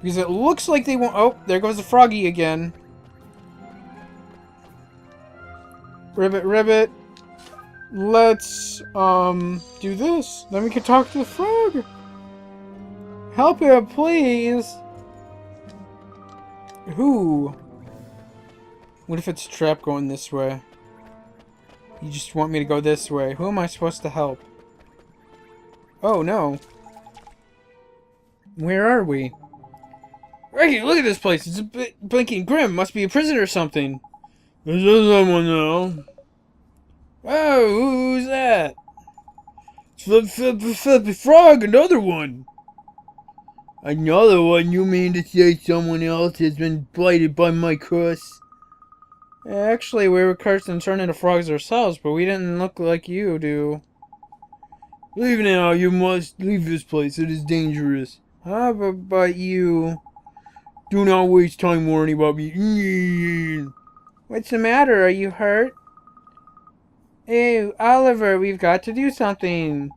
Because it looks like they won't... Oh, there goes the froggy again. Ribbit, ribbit. Let's, do this. Then we can talk to the frog. Help him, please. Who? What if it's a trap going this way? You just want me to go this way. Who am I supposed to help? Oh, no. Where are we? Ricky, look at this place. It's a bit blinking grim. Must be a prison or something. There's someone now. Oh, who's that? Flippy Frog, another one. Another one? You mean to say someone else has been blighted by my curse? Actually, we were cursed and turned into frogs ourselves, but we didn't look like you do. Leave now, you must leave this place, it is dangerous. Ah, but you... Do not waste time worrying about me. What's the matter? Are you hurt? Hey, Oliver, we've got to do something.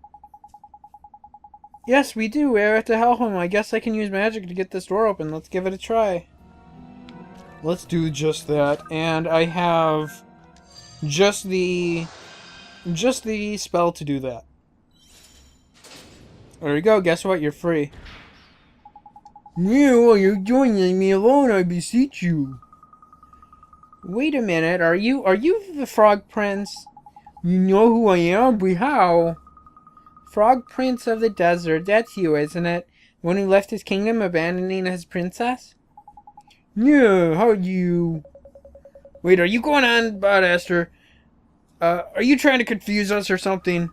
Yes, we do. We have to help him. I guess I can use magic to get this door open. Let's give it a try. Let's do just that. And I have just the spell to do that. There you go. Guess what? You're free. Yeah, well, you're joining me alone, I beseech you. Wait a minute. Are you the Frog Prince? You know who I am, but how? Frog Prince of the Desert, that's you, isn't it? One who left his kingdom abandoning his princess? Yeah, how do you... Wait, are you going on about Esther? Are you trying to confuse us or something?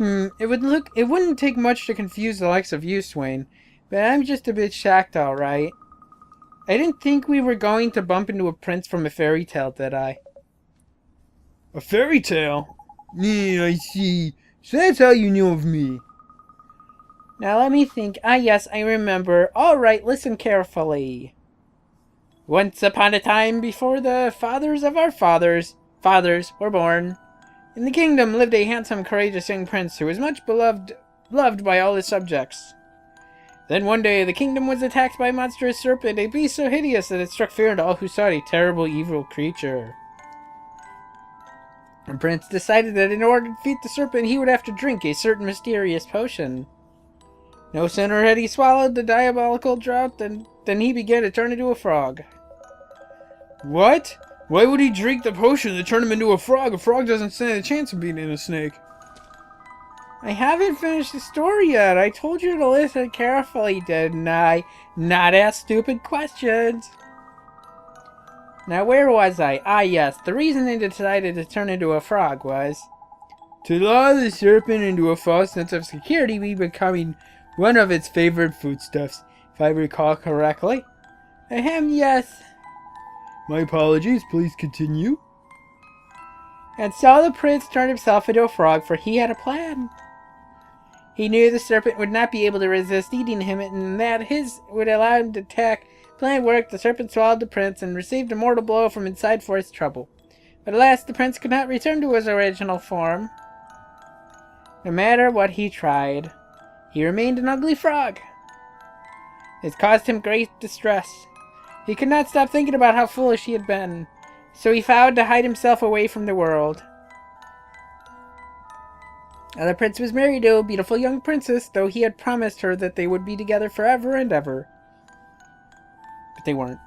It wouldn't take much to confuse the likes of you, Swain. But I'm just a bit shocked, alright. I didn't think we were going to bump into a prince from a fairy tale, did I? A fairy tale? Yeah, I see. So that's how you knew of me. Now let me think. Ah, yes, I remember. Alright, listen carefully. Once upon a time, before the fathers of our fathers were born, in the kingdom lived a handsome, courageous young prince who was much loved by all his subjects. Then one day, the kingdom was attacked by a monstrous serpent, a beast so hideous that it struck fear into all who saw it, a terrible, evil creature. The prince decided that in order to defeat the serpent, he would have to drink a certain mysterious potion. No sooner had he swallowed the diabolical draught than he began to turn into a frog. What? Why would he drink the potion to turn him into a frog? A frog doesn't stand a chance of beating a snake. I haven't finished the story yet. I told you to listen carefully, didn't I? Not ask stupid questions. Now, where was I? Ah, yes. The reason they decided to turn into a frog was to lure the serpent into a false sense of security by becoming one of its favorite foodstuffs, if I recall correctly. Ahem, yes. My apologies. Please continue. And so the prince turned himself into a frog, for he had a plan. He knew the serpent would not be able to resist eating him, and that his would allow him to attack. Plan worked. The serpent swallowed the prince and received a mortal blow from inside for his trouble. But alas, the prince could not return to his original form. No matter what he tried, he remained an ugly frog. This caused him great distress. He could not stop thinking about how foolish he had been, so he vowed to hide himself away from the world. Now the prince was married to a beautiful young princess, though he had promised her that they would be together forever and ever. But they weren't.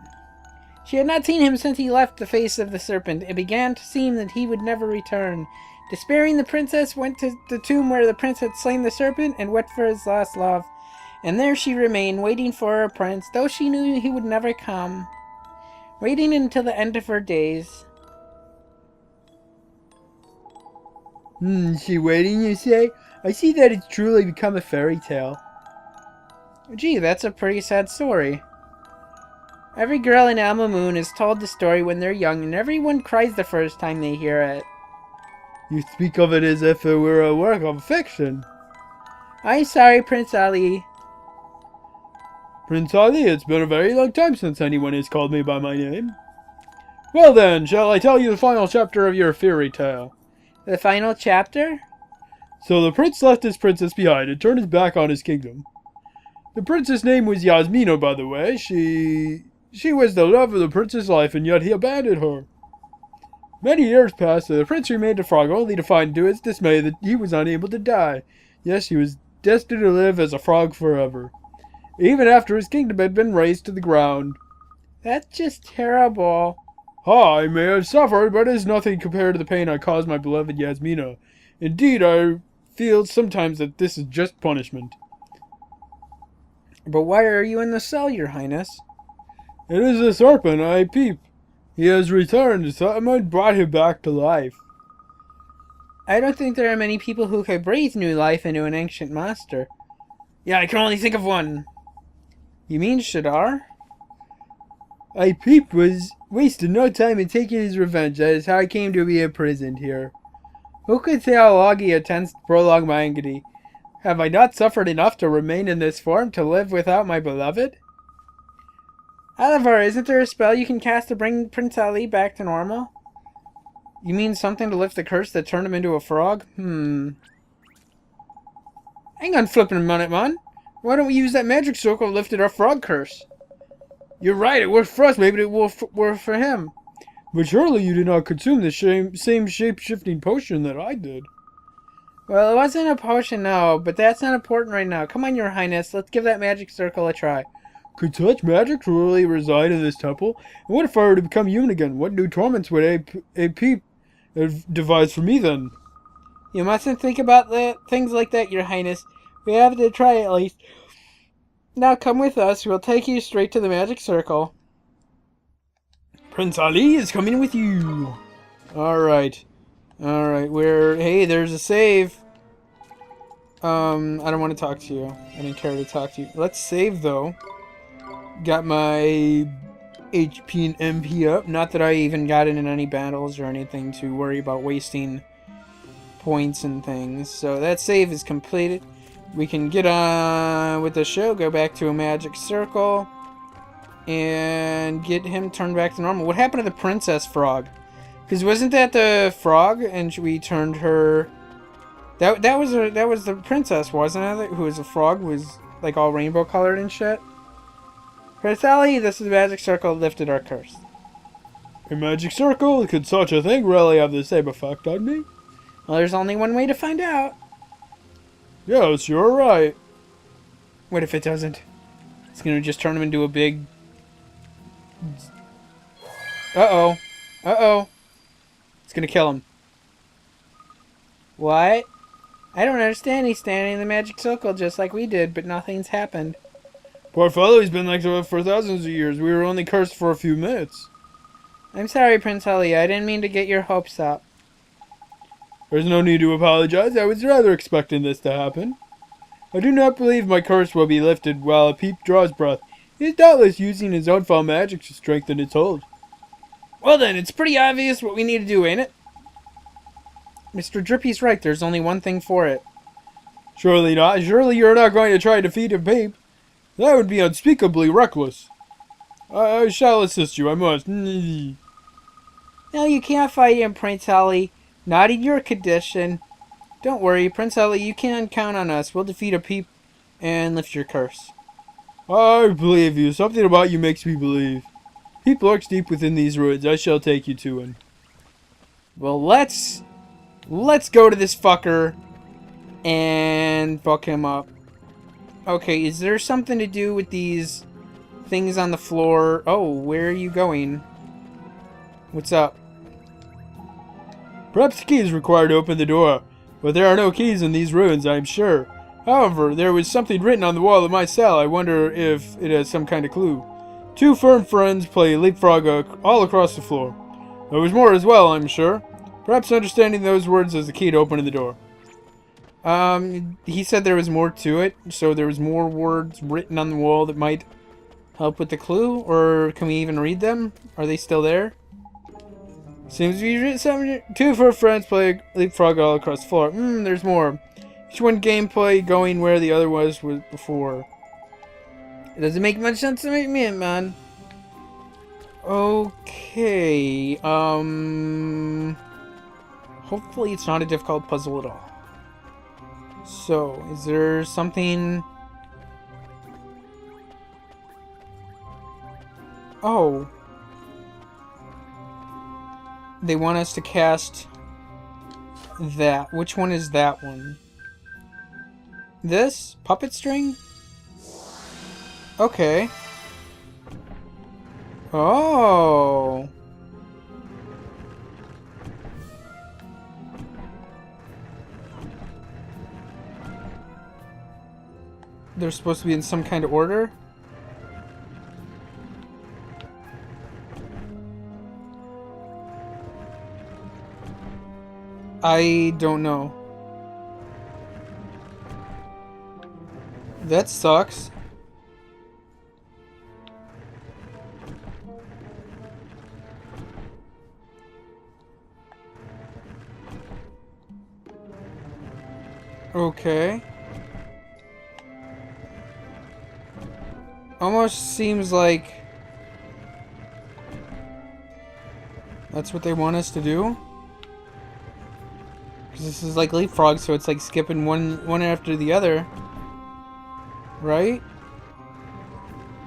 She had not seen him since he left the face of the serpent. It began to seem that he would never return. Despairing, the princess went to the tomb where the prince had slain the serpent and wept for his lost love. And there she remained, waiting for her prince, though she knew he would never come. Waiting until the end of her days. She waiting, you say? I see that it's truly become a fairy tale. Gee, that's a pretty sad story. Every girl in Alma Moon is told the story when they're young, and everyone cries the first time they hear it. You speak of it as if it were a work of fiction. I'm sorry, Prince Ali. Prince Ali, it's been a very long time since anyone has called me by my name. Well then, shall I tell you the final chapter of your fairy tale? The final chapter? So the prince left his princess behind and turned his back on his kingdom. The princess' name was Yasmina, by the way. She was the love of the prince's life, and yet he abandoned her. Many years passed, and the prince remained a frog, only to find to his dismay that he was unable to die. Yes, he was destined to live as a frog forever, even after his kingdom had been razed to the ground. That's just terrible. I may have suffered, but it is nothing compared to the pain I caused my beloved Yasmina. Indeed, I feel sometimes that this is just punishment. But why are you in the cell, your highness? It is the serpent, I peep. He has returned. Someone brought him back to life. I don't think there are many people who could breathe new life into an ancient monster. Yeah, I can only think of one. You mean Shadar? I peep was wasting no time in taking his revenge. That is how I came to be imprisoned here. Who could say how long he intends to prolong my agony? Have I not suffered enough to remain in this form, to live without my beloved? Oliver, isn't there a spell you can cast to bring Prince Ali back to normal? You mean something to lift the curse that turned him into a frog? Hang on, flippin' a minute, man. Why don't we use that magic circle that lifted our frog curse? You're right, it worked for us, maybe it will work for him. But surely you did not consume the same shape-shifting potion that I did. Well, it wasn't a potion, no, but that's not important right now. Come on, your highness, let's give that magic circle a try. Could such magic truly reside in this temple? And what if I were to become human again? What new torments would a peep devise for me then? You mustn't think about things like that, your highness. We have to try at least. Now come with us. We'll take you straight to the magic circle. Prince Ali is coming with you. Alright. Hey, there's a save. I don't want to talk to you. I didn't care to talk to you. Let's save, though. Got my HP and MP up. Not that I even got in any battles or anything to worry about wasting points and things. So that save is completed. We can get on with the show, go back to a magic circle, and get him turned back to normal. What happened to the princess frog? Because wasn't that the frog, and we turned her... That was the princess, wasn't it? Who was a frog, was like all rainbow colored and shit. Prince Ali, this is the magic circle that lifted our curse. A magic circle? Could such a thing really have the same effect on me? Well, there's only one way to find out. Yes, you're right. What if it doesn't? It's gonna just turn him into a big... Uh-oh. It's gonna kill him. What? I don't understand. He's standing in the magic circle just like we did, but nothing's happened. Poor fellow, he's been like that for thousands of years. We were only cursed for a few minutes. I'm sorry, Prince Ali. I didn't mean to get your hopes up. There's no need to apologize. I was rather expecting this to happen. I do not believe my curse will be lifted while a peep draws breath. He is doubtless using his own foul magic to strengthen its hold. Well then, it's pretty obvious what we need to do, ain't it? Mr. Drippy's right. There's only one thing for it. Surely not. Surely you're not going to try to defeat a peep. That would be unspeakably reckless. I shall assist you. I must. No, you can't fight him, Prince Ali. Not in your condition. Don't worry, Prince Ali, you can count on us. We'll defeat a peep and lift your curse. I believe you. Something about you makes me believe. Peep lurks deep within these ruins. I shall take you to him. Well, let's go to this fucker and fuck him up. Okay, is there something to do with these things on the floor? Oh, where are you going? What's up? Perhaps a key is required to open the door, but there are no keys in these ruins, I am sure. However, there was something written on the wall of my cell. I wonder if it has some kind of clue. Two firm friends play leapfrog all across the floor. There was more as well, I'm sure. Perhaps understanding those words is the key to opening the door. He said there was more to it, so there was more words written on the wall that might help with the clue, or can we even read them? Are they still there? Seems to be written something. Two firm friends play leapfrog all across the floor. There's more. Each one gameplay going where the other was before. It doesn't make much sense to me, man. Okay, hopefully it's not a difficult puzzle at all. So, is there something... Oh. They want us to cast that. Which one is that one? This? Puppet string? Okay. Oh. They're supposed to be in some kind of order? I don't know. That sucks. Okay. Almost seems like that's what they want us to do. Because this is like leapfrog, so it's like skipping one after the other. Right?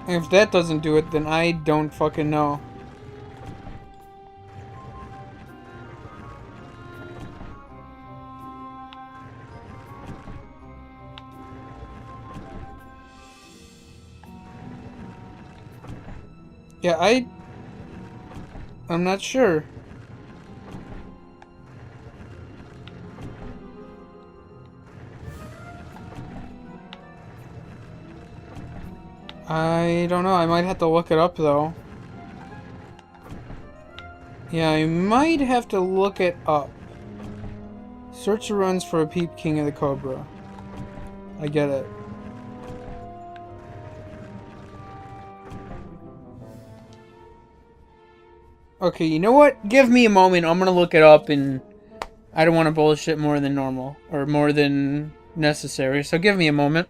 And if that doesn't do it, then I don't fucking know. Yeah, I'm not sure. I don't know. I might have to look it up, though. Yeah, I might have to look it up. Search the runs for a Peep King of the Cobra. I get it. Okay, you know what? Give me a moment. I'm gonna look it up, and I don't want to bullshit more than normal. Or more than necessary, so give me a moment.